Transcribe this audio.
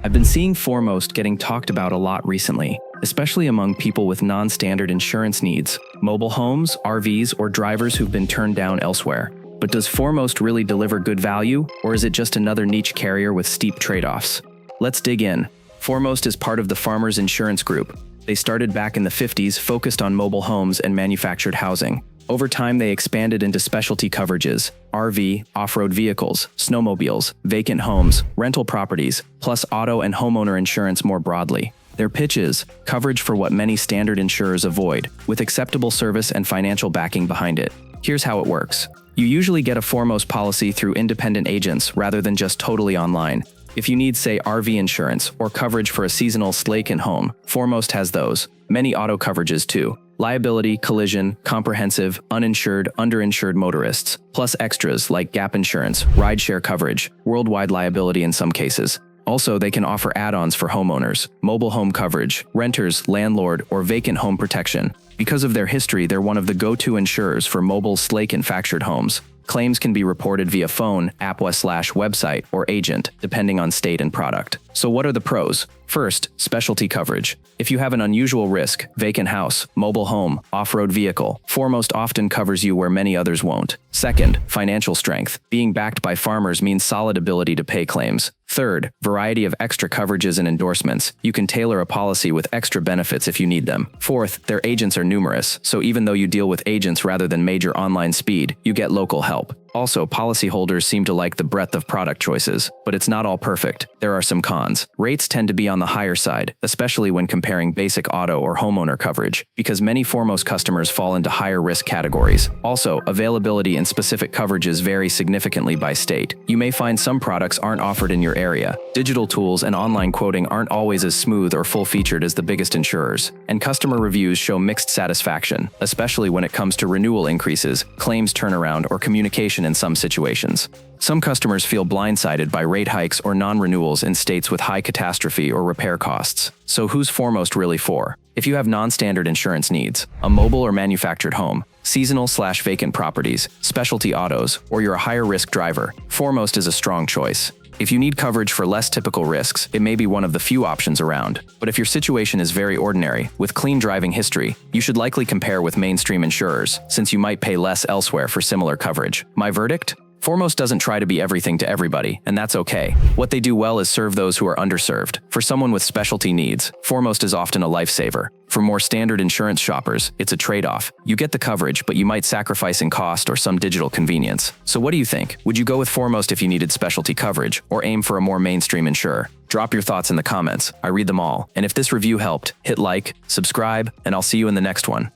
I've been seeing Foremost getting talked about a lot recently, especially among people with non-standard insurance needs, mobile homes, RVs, or drivers who've been turned down elsewhere. But does Foremost really deliver good value, or is it just another niche carrier with steep trade-offs? Let's dig in. Foremost is part of the Farmers Insurance Group. They started back in the 50s, focused on mobile homes and manufactured housing. Over time, they expanded into specialty coverages: RV, off-road vehicles, snowmobiles, vacant homes, rental properties, plus auto and homeowner insurance more broadly. Their pitch is coverage for what many standard insurers avoid, with acceptable service and financial backing behind it. Here's how it works. You usually get a Foremost policy through independent agents rather than just totally online. If you need, say, RV insurance or coverage for a seasonal stake and home, Foremost has those. Many auto coverages too: liability, collision, comprehensive, uninsured, underinsured motorists, plus extras like gap insurance, rideshare coverage, worldwide liability in some cases. Also, they can offer add-ons for homeowners, mobile home coverage, renters, landlord, or vacant home protection. Because of their history, they're one of the go-to insurers for mobile slake-infactured homes. Claims can be reported via phone, app/website, or agent, depending on state and product. So what are the pros? First, specialty coverage. If you have an unusual risk, vacant house, mobile home, off-road vehicle, Foremost often covers you where many others won't. Second, financial strength. Being backed by Farmers means solid ability to pay claims. Third, variety of extra coverages and endorsements. You can tailor a policy with extra benefits if you need them. Fourth, their agents are numerous, so even though you deal with agents rather than major online speed, you get local help. Also, policyholders seem to like the breadth of product choices, but it's not all perfect. There are some cons. Rates tend to be on the higher side, especially when comparing basic auto or homeowner coverage, because many Foremost customers fall into higher risk categories. Also, availability and specific coverages vary significantly by state. You may find some products aren't offered in your area. Digital tools and online quoting aren't always as smooth or full-featured as the biggest insurers. And customer reviews show mixed satisfaction, especially when it comes to renewal increases, claims turnaround, or communication in some situations. Some customers feel blindsided by rate hikes or non-renewals in states with high catastrophe or repair costs. So who's Foremost really for? If you have non-standard insurance needs, a mobile or manufactured home, seasonal/vacant properties, specialty autos, or you're a higher-risk driver, Foremost is a strong choice. If you need coverage for less typical risks, it may be one of the few options around. But if your situation is very ordinary, with clean driving history, you should likely compare with mainstream insurers, since you might pay less elsewhere for similar coverage. My verdict? Foremost doesn't try to be everything to everybody, and that's okay. What they do well is serve those who are underserved. For someone with specialty needs, Foremost is often a lifesaver. For more standard insurance shoppers, it's a trade-off. You get the coverage, but you might sacrifice in cost or some digital convenience. So what do you think? Would you go with Foremost if you needed specialty coverage, or aim for a more mainstream insurer? Drop your thoughts in the comments. I read them all. And if this review helped, hit like, subscribe, and I'll see you in the next one.